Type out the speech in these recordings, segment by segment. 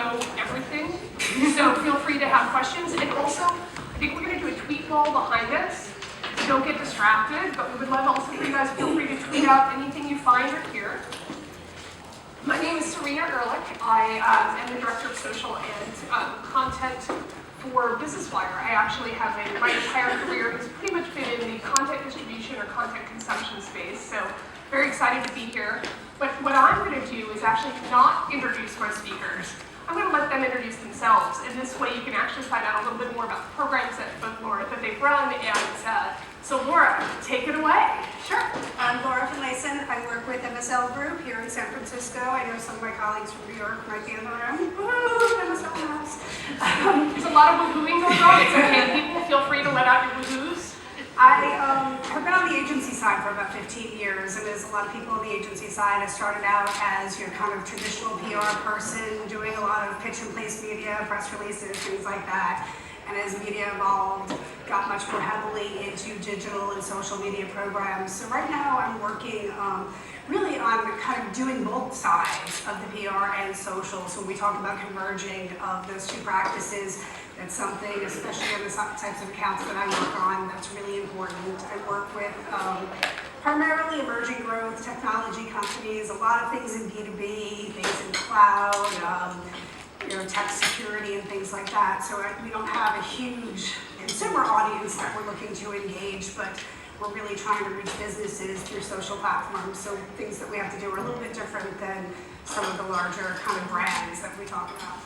know everything, so feel free to have questions. And also, I think we're going to do a tweet wall behind us. So don't get distracted, but we would love also for you guys, feel free to tweet out anything you find or hear. My name is Serena Ehrlich. I am the Director of Social and Content for Business Wire. I actually have my entire career has pretty much been in the content distribution or content consumption space, so very excited to be here. But what I'm going to do is actually not introduce my speakers. I'm going to let them introduce themselves, and this way you can actually find out a little bit more about the programs that they've run. And so Laura, take it away. Sure. I'm Laura Finlayson. I work with MSL Group here in San Francisco. I know some of my colleagues from New York might be in the room. Woo, MSL Labs. There's a lot of woohooing going on. It's okay. People, feel free to let out your woohoos. I have been on the agency side for about 15 years, and as a lot of people on the agency side, I started out as your kind of traditional PR person, doing a lot of pitch and place media, press releases, things like that. And as media evolved, got much more heavily into digital and social media programs. So right now I'm working really on kind of doing both sides of the PR and social. So when we talk about converging of those two practices, that's something, especially on the types of accounts that I work on, that's really important. I work with primarily emerging growth technology companies, a lot of things in B2B, things in cloud, tech security and things like that. So we don't have a huge consumer audience that we're looking to engage, but we're really trying to reach businesses through social platforms. So things that we have to do are a little bit different than some of the larger kind of brands that we talk about.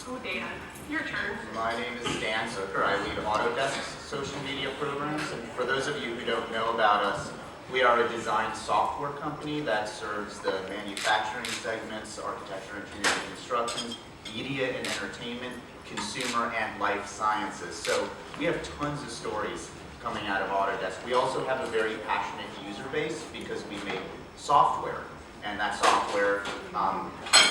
Oh, Dan, your turn. My name is Dan Zucker. I lead Autodesk's social media programs. And for those of you who don't know about us, we are a design software company that serves the manufacturing segments, architecture, engineering, construction, media and entertainment, consumer, and life sciences. So we have tons of stories coming out of Autodesk. We also have a very passionate user base because we make software, and that software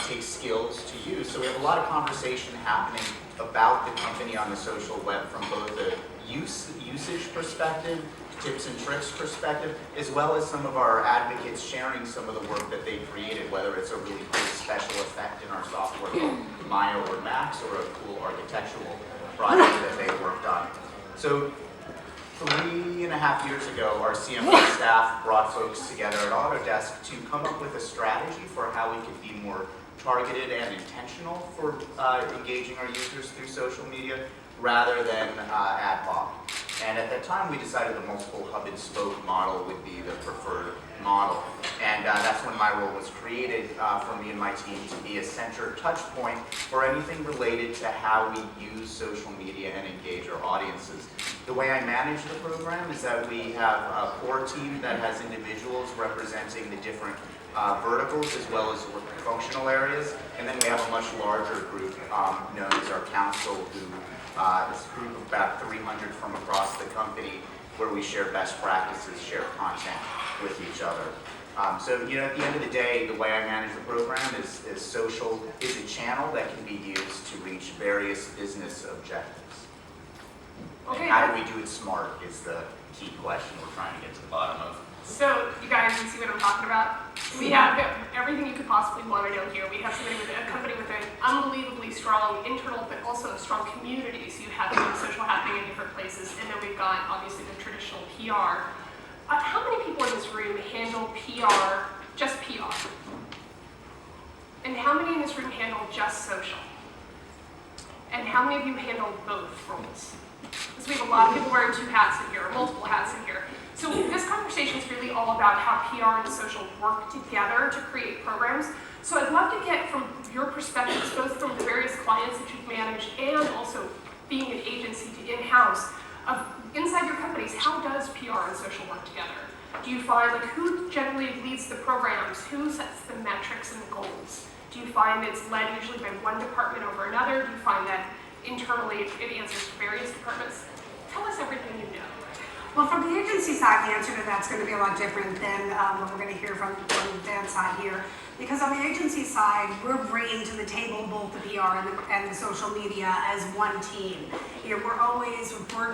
takes skills to use. So we have a lot of conversation happening about the company on the social web from both a usage perspective, tips and tricks perspective, as well as some of our advocates sharing some of the work that they created, whether it's a really cool special effect in our software called Maya or Max, or a cool architectural project that they worked on. So 3.5 years ago, our CMO staff brought folks together at Autodesk to come up with a strategy for how we could be more targeted and intentional for engaging our users through social media rather than ad hoc. And at that time, we decided the multiple hub and spoke model would be the preferred model. And that's when my role was created for me and my team to be a center touch point for anything related to how we use social media and engage our audiences. The way I manage the program is that we have a core team that has individuals representing the different verticals as well as functional areas. And then we have a much larger group known as our council, who is a group of about 300 from across the company, where we share best practices, share content with each other. So, at the end of the day, the way I manage the program is social is a channel that can be used to reach various business objectives. Okay. And how do we do it smart is the key question we're trying to get to the bottom of. So, you guys, you see what I'm talking about? We have everything you could possibly want to know here. We have a company with an unbelievably strong internal, but also a strong community. So you have social happening in different places. And then we've got, obviously, the traditional PR. How many people in this room handle PR, just PR? And how many in this room handle just social? And how many of you handle both roles? Because we have a lot of people wearing two hats in here, or multiple hats in here. So this conversation is really all about how PR and social work together to create programs. So I'd love to get from your perspectives, both from the various clients that you've managed and also being an agency to in-house, of inside your companies, how does PR and social work together? Do you find, who generally leads the programs? Who sets the metrics and the goals? Do you find it's led usually by one department over another? Do you find that internally it answers to various departments? Tell us everything you know. Well, from the agency side, the answer to that's going to be a lot different than what we're going to hear from Dan's side here. Because on the agency side, we're bringing to the table both the PR and the social media as one team. We're always, if we're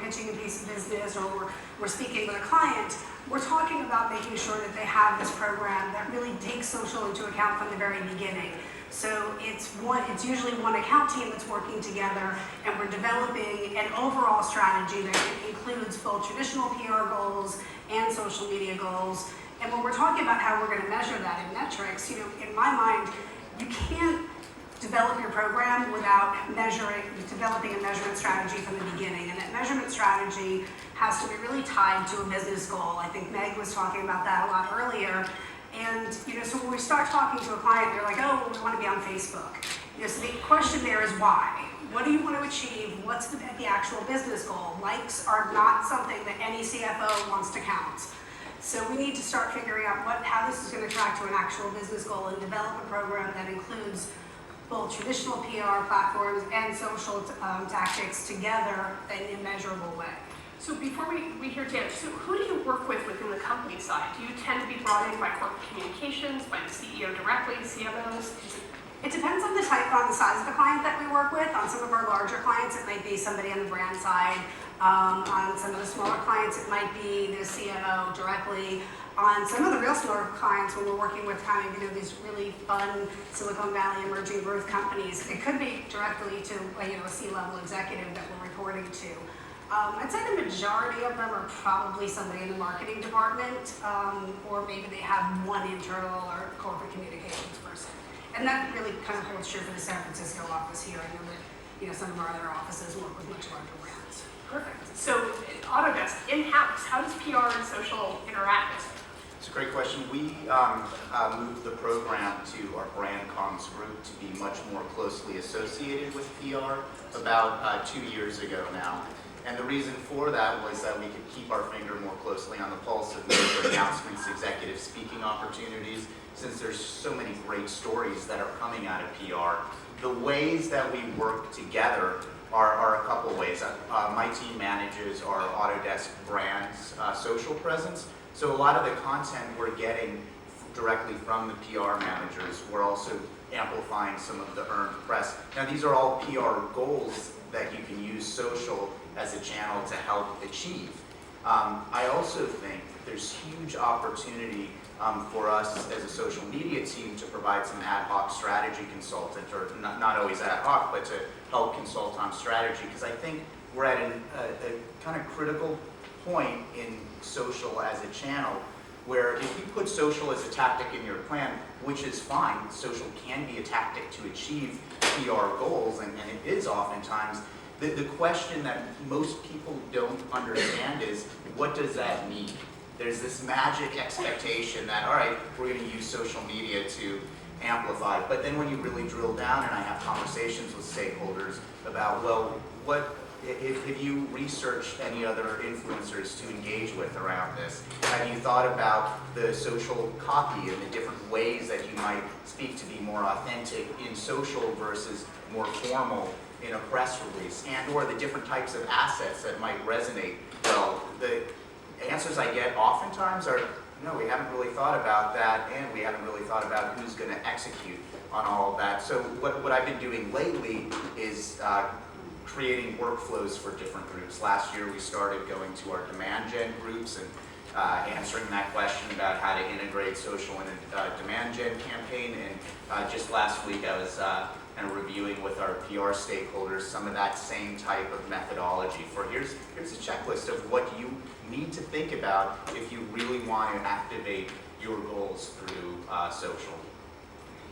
pitching a piece of business, or we're speaking with a client, we're talking about making sure that they have this program that really takes social into account from the very beginning. So it's usually one account team that's working together, and we're developing an overall strategy that includes both traditional PR goals and social media goals. And when we're talking about how we're going to measure that in metrics, in my mind, you can't develop your program without developing a measurement strategy from the beginning. And that measurement strategy has to be really tied to a business goal. I think Meg was talking about that a lot earlier. And so when we start talking to a client, they're like, oh, we want to be on Facebook. So the question there is why? What do you want to achieve? What's the actual business goal? Likes are not something that any CFO wants to count. So we need to start figuring out how this is going to track to an actual business goal and develop a program that includes both traditional PR platforms and social tactics together in a measurable way. So before we hear Dan, so who do you work with within the company side? Do you tend to be brought in by corporate communications, by the CEO directly, CMOs? It depends on the size of the client that we work with. On some of our larger clients, it might be somebody on the brand side. On some of the smaller clients, it might be the CMO directly. On some of the real smaller clients, when we're working with kind of these really fun Silicon Valley emerging growth companies, it could be directly to a C-level executive that we're reporting to. I'd say the majority of them are probably somebody in the marketing department, or maybe they have one internal or corporate communications person. And that really kind of holds true for the San Francisco office here. I know that some of our other offices work with much larger brands. Perfect. So Autodesk, in-house, how does PR and social interact? It's a great question. We moved the program to our brand comms group to be much more closely associated with PR about 2 years ago now. And the reason for that was that we could keep our finger more closely on the pulse of major announcements, executive speaking opportunities, since there's so many great stories that are coming out of PR. The ways that we work together are a couple ways. My team manages our Autodesk brand's social presence. So a lot of the content we're getting directly from the PR managers, we're also amplifying some of the earned press. Now these are all PR goals that you can use social as a channel to help achieve. I also think there's huge opportunity for us as a social media team to provide some ad hoc strategy consultant, or not always ad hoc, but to help consult on strategy, because I think we're at a kind of critical point in social as a channel where if you put social as a tactic in your plan, which is fine, social can be a tactic to achieve PR goals, and it is oftentimes. The question that most people don't understand is, what does that mean? There's this magic expectation that, all right, we're going to use social media to amplify. But then when you really drill down, and I have conversations with stakeholders about, well, if you researched any other influencers to engage with around this? Have you thought about the social copy and the different ways that you might speak to be more authentic in social versus more formal in a press release, and or the different types of assets that might resonate well? The answers I get oftentimes are, no, we haven't really thought about that, and we haven't really thought about who's going to execute on all of that. So what I've been doing lately is creating workflows for different groups. Last year we started going to our demand gen groups and answering that question about how to integrate social in a demand gen campaign. And just last week I was kind of reviewing with our PR stakeholders some of that same type of methodology for here's a checklist of what you need to think about if you really want to activate your goals through social.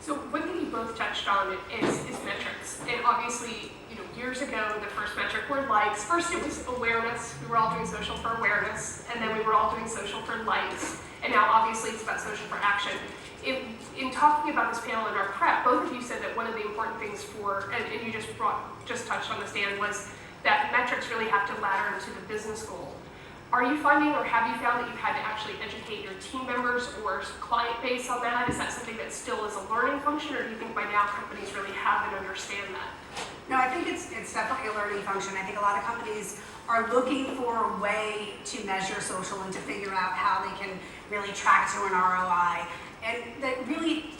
So one thing you both touched on is metrics. And obviously, years ago, the first metric were likes. First it was awareness. We were all doing social for awareness, and then we were all doing social for likes. And now obviously it's about social for action. In talking about this panel in our prep, both of you said that one of the important things and you just touched on this, Dan, was that metrics really have to ladder into the business goal. Are you finding, or have you found that you've had to actually educate your team members or client base on that? Is that something that still is a learning function, or do you think by now companies really have and understand that? No, I think it's definitely a learning function. I think a lot of companies are looking for a way to measure social and to figure out how they can really track to an ROI. And that really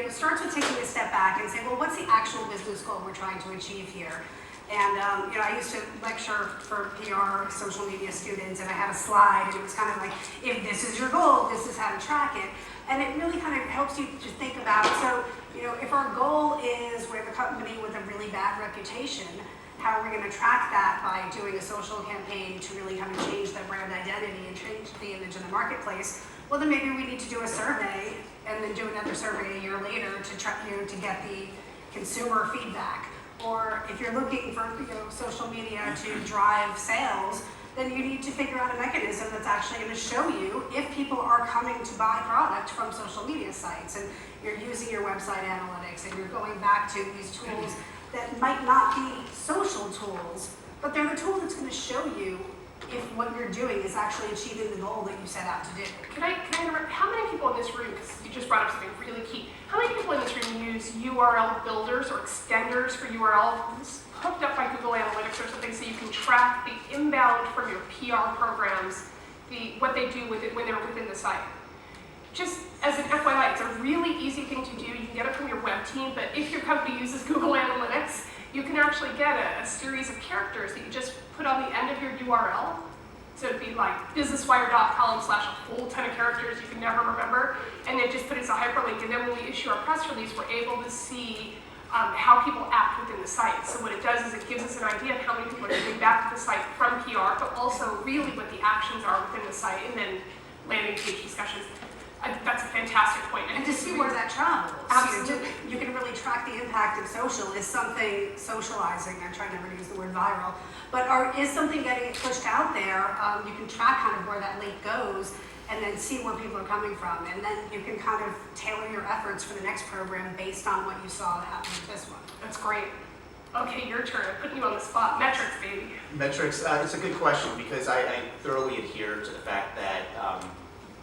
starts with taking a step back and say, well, what's the actual business goal we're trying to achieve here? And I used to lecture for PR social media students, and I had a slide, and it was kind of like, if this is your goal, this is how to track it. And it really kind of helps you to think about, so, if our goal is we're the company with a really bad reputation, how are we going to track that by doing a social campaign to really kind of change the brand identity and change the image in the marketplace? Well, then maybe we need to do a survey and then do another survey a year later to try, to get the consumer feedback. Or if you're looking for social media to drive sales, then you need to figure out a mechanism that's actually going to show you if people are coming to buy product from social media sites, and you're using your website analytics, and you're going back to these tools that might not be social tools, but they're the tool that's going to show you if what you're doing is actually achieving the goal that you set out to do. Can I interrupt? How many people in this room, because you just brought up something really key, how many people in this room use URL builders or extenders for URLs hooked up by Google Analytics or something so you can track the inbound from your PR programs, what they do with it when they're within the site? Just as an FYI, it's a really easy thing to do. You can get it from your web team, but if your company uses Google Analytics, you can actually get a series of characters that you just put on the end of your URL. So it'd be like businesswire.com/ a whole ton of characters you can never remember, and then just put it as a hyperlink. And then when we issue our press release, we're able to see how people act within the site. So what it does is it gives us an idea of how many people are coming back to the site from PR, but also really what the actions are within the site, and then landing page discussions. That's a fantastic point. And to see where that travels. Absolutely. You can really track the impact of social. Is something socializing, I try never to use the word viral, but is something getting pushed out there, you can track kind of where that link goes and then see where people are coming from. And then you can kind of tailor your efforts for the next program based on what you saw happen with this one. That's great. Okay, your turn. I'm putting you on the spot. Metrics, baby. Metrics, it's a good question because I thoroughly adhere to the fact that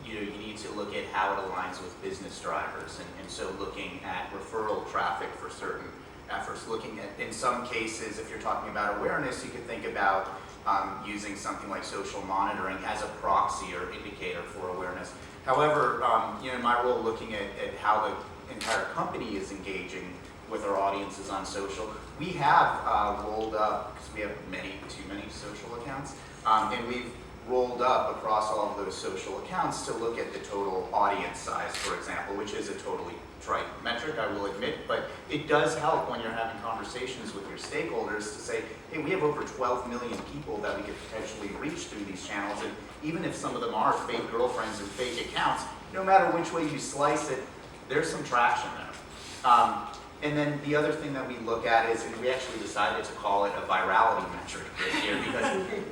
you need to look at how it aligns with business drivers, and so looking at referral traffic for certain efforts, looking at, in some cases, if you're talking about awareness, you could think about using something like social monitoring as a proxy or indicator for awareness. However, in my role looking at how the entire company is engaging with our audiences on social, we have rolled up, because we have too many social accounts, and we've rolled up across all of those social accounts to look at the total audience size, for example, which is a totally trite metric, I will admit, but it does help when you're having conversations with your stakeholders to say, hey, we have over 12 million people that we could potentially reach through these channels, and even if some of them are fake girlfriends and fake accounts, no matter which way you slice it, there's some traction there. And then the other thing that we look at is, and we actually decided to call it a virality metric this year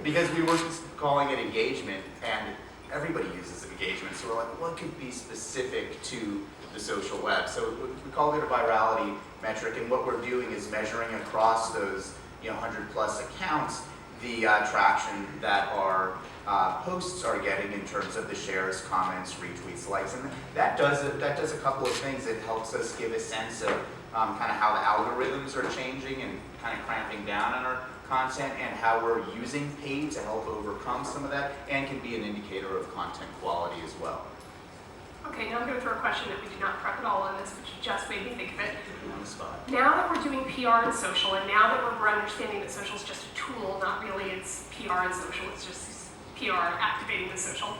because we were calling it engagement, and everybody uses engagement. So we're like, what could be specific to the social web? So we called it a virality metric, and what we're doing is measuring across those 100 plus accounts the traction that our posts are getting in terms of the shares, comments, retweets, likes, and that does a couple of things. It helps us give a sense of kind of how the algorithms are changing and kind of cramping down on our content, and how we're using paid to help overcome some of that, and can be an indicator of content quality as well. Okay, now I'm going to throw a question that we did not prep at all on this, which just made me think of it. On the spot. Now that we're doing PR and social, and now that we're understanding that social is just a tool, not really it's PR and social, it's just PR activating the social,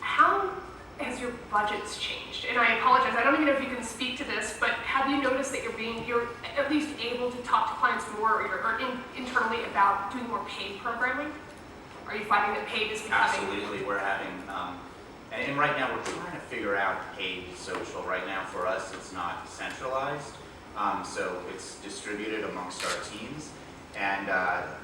how has your budgets changed? And I apologize, I don't even know if you can speak to this, but have you noticed that you're at least able to talk to clients more or internally about doing more paid programming? Are you finding that paid is becoming... Absolutely, we're having, and right now we're trying to figure out paid social. Right now for us it's not centralized, so it's distributed amongst our teams. And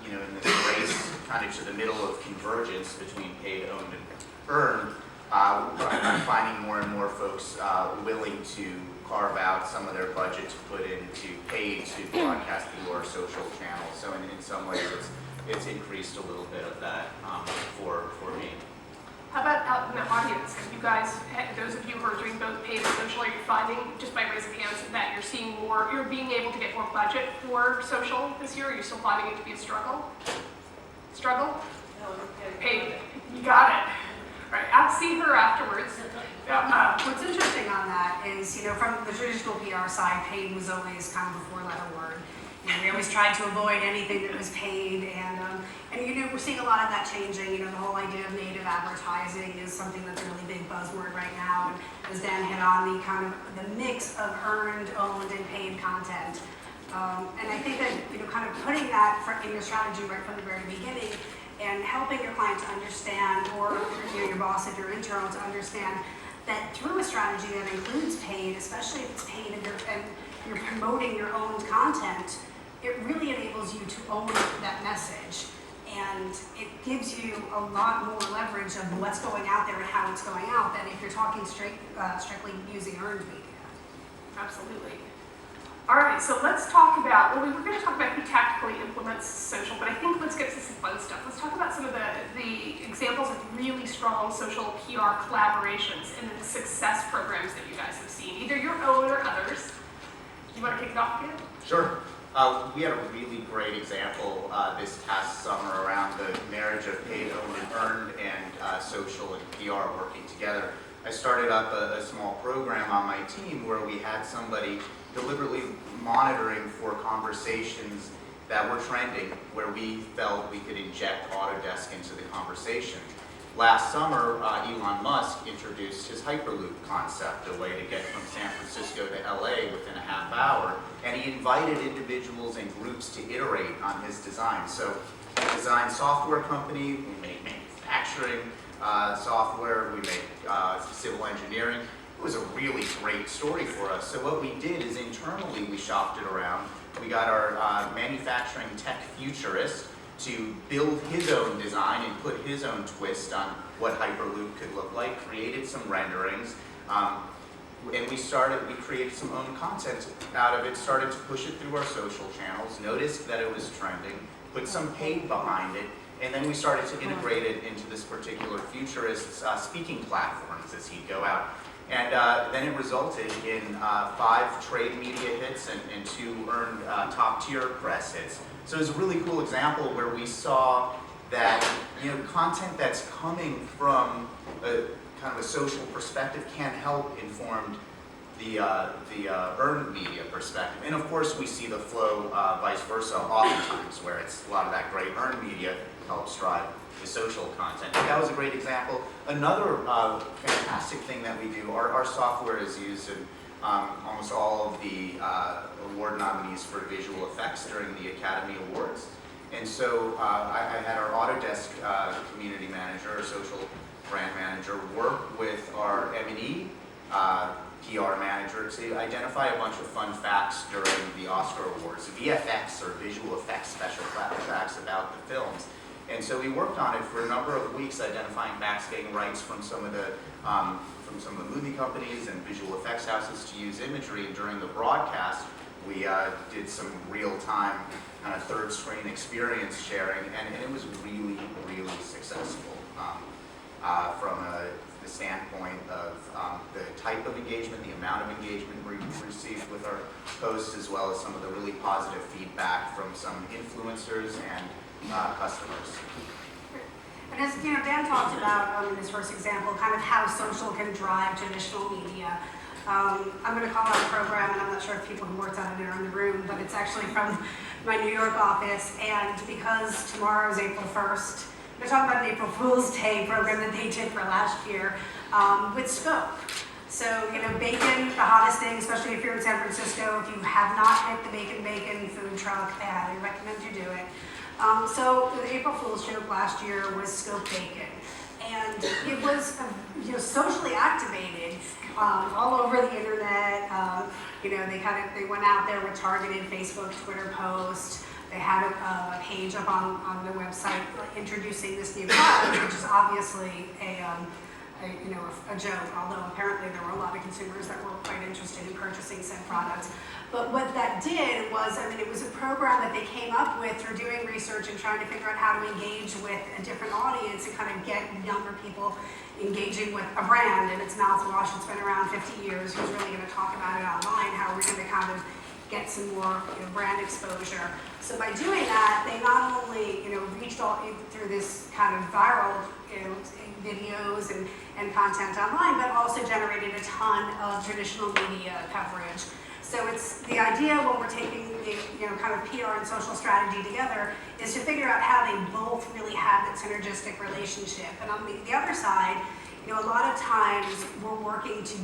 in this race kind of to the middle of convergence between paid, owned, and earned, I'm finding more and more folks willing to carve out some of their budget to put into paid to broadcast through our social channels. So in some ways it's increased a little bit of that for me. How about out in the audience? Have you guys, those of you who are doing both paid and social, are you finding, just by raising hands, that you're seeing more, you're being able to get more budget for social this year? Are you still finding it to be a struggle? Struggle? No, Paid. You got it. All right, I'll see her afterwards. What's interesting on that is, from the traditional PR side, paid was always kind of a four-letter word. We always tried to avoid anything that was paid, and we're seeing a lot of that changing. The whole idea of native advertising is something that's a really big buzzword right now. And as Dan hit on, the mix of earned, owned, and paid content. And I think that kind of putting that in your strategy right from the very beginning, and helping your client to understand, or your boss if you're internal to understand that through a strategy that includes paid, especially if it's paid and you're promoting your own content, it really enables you to own that message. And it gives you a lot more leverage of what's going out there and how it's going out than if you're talking strictly using earned media. Absolutely. All right, so let's talk about, we were going to talk about who tactically implements social, but I think let's get to some fun stuff. Let's talk about some of the examples of really strong social PR collaborations and the success programs that you guys have seen, either your own or others. You want to kick it off again? Sure. We had a really great example this past summer around the marriage of paid, owned, and earned, and social and PR working together. I started up a small program on my team where we had somebody deliberately monitoring for conversations that were trending, where we felt we could inject Autodesk into the conversation. Last summer, Elon Musk introduced his Hyperloop concept, a way to get from San Francisco to LA within a half hour, and he invited individuals and groups to iterate on his design. So, a design software company, we make manufacturing software, we make civil engineering. It was a really great story for us. So what we did is internally we shopped it around. We got our manufacturing tech futurist to build his own design and put his own twist on what Hyperloop could look like, created some renderings, and we created some own content out of it, started to push it through our social channels, noticed that it was trending, put some paid behind it, and then we started to integrate it into this particular futurist's speaking platforms as he'd go out. And then it resulted in 5 trade media hits and 2 earned top-tier press hits. So it was a really cool example where we saw that content that's coming from a kind of a social perspective can help inform the earned media perspective. And of course we see the flow vice versa oftentimes, where it's a lot of that great earned media helps drive the social content. That was a great example. Another fantastic thing that we do, our software is used in almost all of the award nominees for visual effects during the Academy Awards. And so I had our Autodesk community manager, or social brand manager, work with our M&E PR manager to identify a bunch of fun facts during the Oscar Awards, VFX or visual effects special facts about the films. And so we worked on it for a number of weeks, identifying facts, getting rights from some of the movie companies and visual effects houses to use imagery. And during the broadcast, we did some real-time kind of third screen experience sharing, and it was really, really successful from the standpoint of the type of engagement, the amount of engagement we received with our posts, as well as some of the really positive feedback from some influencers and customers. And as Dan talked about in his first example, kind of how social can drive traditional media. I'm going to call out a program, and I'm not sure if people who worked on it are in the room, but it's actually from my New York office, and because tomorrow is April 1st, I'm going to talk about an April Fool's Day program that they did for last year with Scope. So, bacon, the hottest thing, especially if you're in San Francisco. If you have not hit the Bacon food truck, I highly recommend you do it. So the April Fool's joke last year was Scope Bacon, and it was socially activated all over the internet. They went out there with targeted Facebook, Twitter posts. They had a page up on their website introducing this new product, which is obviously a joke, although apparently there were a lot of consumers that were quite interested in purchasing said products. But what that did was, it was a program that they came up with through doing research and trying to figure out how to engage with a different audience and kind of get younger people engaging with a brand, and it's mouthwash. It's been around 50 years. Who's really going to talk about it online? How are we going to kind of get some more brand exposure? So by doing that, they not only reached all through this kind of viral videos and content online, but also generated a ton of traditional media coverage. So it's the idea when we're taking the kind of PR and social strategy together is to figure out how they both really have that synergistic relationship. And on the other side, a lot of times we're working to